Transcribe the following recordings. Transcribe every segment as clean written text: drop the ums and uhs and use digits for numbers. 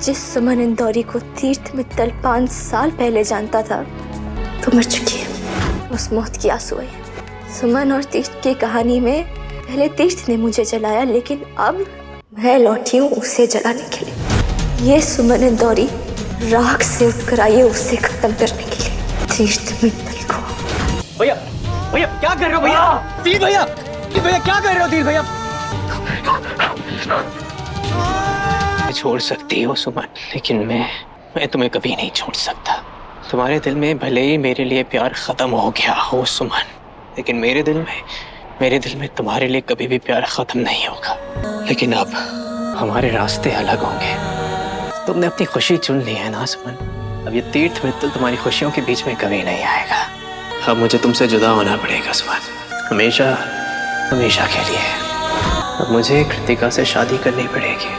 जिस सुमन इंदौरी को तीर्थ मित्तल 5 साल पहले जानता था तो मर चुकी है। उस मौत की आंसू है। सुमन और तीर्थ की कहानी में पहले तीर्थ ने मुझे जलाया, लेकिन अब मैं लौटी हूँ उसे जलाने के लिए। ये सुमन इंदौरी राख से उठकर आई है उसे खत्म करने के लिए, तीर्थ मित्तल को। भैया भैया क्या कर रहे हो भैया? तीर्थ भैया, भैया क्या कर रहे हो? तीर्थ भैया छोड़ सकती हो सुमन, लेकिन मैं तुम्हें कभी नहीं छोड़ सकता। तुम्हारे दिल में भले ही मेरे लिए प्यार खत्म हो गया हो सुमन, लेकिन मेरे दिल में तुम्हारे लिए कभी भी प्यार खत्म नहीं होगा। लेकिन अब हमारे रास्ते अलग होंगे। तुमने अपनी खुशी चुन ली है ना सुमन। अब ये तीर्थ मित्तल तुम्हारी खुशियों के बीच में कभी नहीं आएगा। अब मुझे तुमसे जुदा होना पड़ेगा सुमन, हमेशा हमेशा के लिए। अब मुझे कृतिका से शादी करनी पड़ेगी।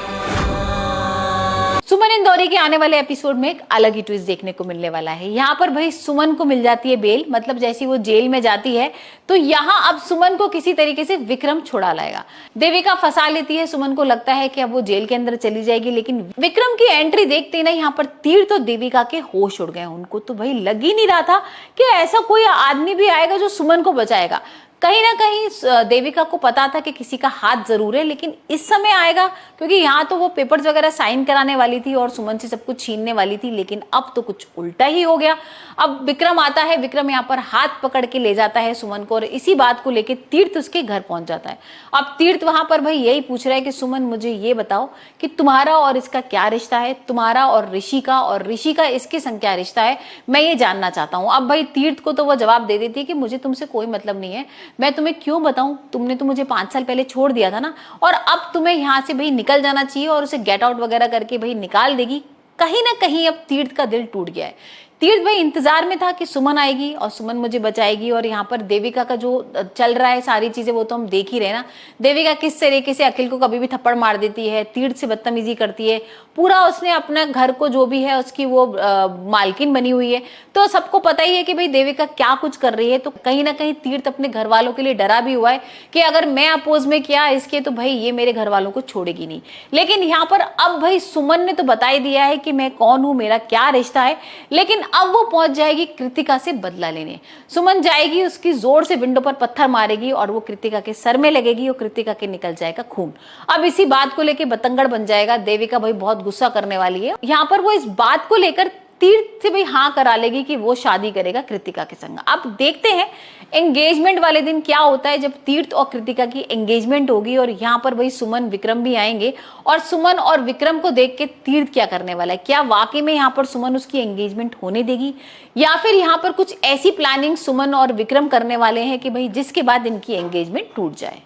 सुमन इंदौरी के आने वाले एपिसोड में एक अलग ही ट्विस्ट देखने को मिलने वाला है। यहाँ पर भाई सुमन को मिल जाती है बेल, मतलब जैसी वो जेल में जाती है तो यहाँ अब सुमन को किसी तरीके से विक्रम छुड़ा लाएगा। देविका फंसा लेती है सुमन को, लगता है कि अब वो जेल के अंदर चली जाएगी, लेकिन विक्रम की एंट्री देखते ही ना यहाँ पर तीर्थ और देविका के होश उड़ गए। उनको तो भाई लग ही नहीं रहा था कि ऐसा कोई आदमी भी आएगा जो सुमन को बचाएगा। कहीं ना कहीं देविका को पता था कि किसी का हाथ जरूर है, लेकिन इस समय आएगा, क्योंकि यहाँ तो वो पेपर्स वगैरह साइन कराने वाली थी और सुमन से सब कुछ छीनने वाली थी, लेकिन अब तो कुछ उल्टा ही हो गया। अब विक्रम आता है, विक्रम यहाँ पर हाथ पकड़ के ले जाता है सुमन को और इसी बात को लेके तीर्थ उसके घर पहुंच जाता है। अब तीर्थ वहां पर भाई यही पूछ रहा है कि सुमन मुझे ये बताओ कि तुम्हारा और इसका क्या रिश्ता है, तुम्हारा और ऋषि का इसके संग क्या रिश्ता है, मैं ये जानना चाहता हूँ। अब भाई तीर्थ को तो वो जवाब दे देती है कि मुझे तुमसे कोई मतलब नहीं है, मैं तुम्हें क्यों बताऊं, तुमने तो मुझे 5 साल पहले छोड़ दिया था ना, और अब तुम्हें यहाँ से भाई निकल जाना चाहिए, और उसे गेट आउट वगैरह करके भाई निकाल देगी। कहीं ना कहीं अब तीर्थ का दिल टूट गया है। तीर्थ भाई इंतजार में था कि सुमन आएगी और सुमन मुझे बचाएगी, और यहाँ पर देविका का जो चल रहा है सारी चीजें वो तो हम देख ही रहे ना। देविका किस तरीके से अखिल को कभी भी थप्पड़ मार देती है, तीर्थ से बदतमीजी करती है, पूरा उसने अपना घर को जो भी है उसकी वो मालकिन बनी हुई है। तो सबको पता ही है कि भाई देविका क्या कुछ कर रही है। तो कहीं ना कहीं तीर्थ अपने घर वालों के लिए डरा भी हुआ है कि अगर मैं अपोज में किया इसके तो भाई ये मेरे घर वालों को छोड़ेगी नहीं। लेकिन यहाँ पर अब भाई सुमन ने तो बता ही दिया है कि मैं कौन हूँ, मेरा क्या रिश्ता है, लेकिन अब वो पहुंच जाएगी कृतिका से बदला लेने। सुमन जाएगी, उसकी जोर से विंडो पर पत्थर मारेगी और वो कृतिका के सर में लगेगी और कृतिका के निकल जाएगा खून। अब इसी बात को लेकर बतंगड़ बन जाएगा। देविका भाई बहुत गुस्सा करने वाली है। यहाँ पर वो इस बात को लेकर तीर्थ से भी हाँ करा लेगी कि वो शादी करेगा कृतिका के संग। अब देखते हैं एंगेजमेंट वाले दिन क्या होता है, जब तीर्थ और कृतिका की एंगेजमेंट होगी और यहाँ पर भाई सुमन विक्रम भी आएंगे, और सुमन और विक्रम को देख के तीर्थ क्या करने वाला है। क्या वाकई में यहाँ पर सुमन उसकी एंगेजमेंट होने देगी, या फिर यहाँ पर कुछ ऐसी प्लानिंग सुमन और विक्रम करने वाले हैं कि भाई जिसके बाद इनकी एंगेजमेंट टूट जाए।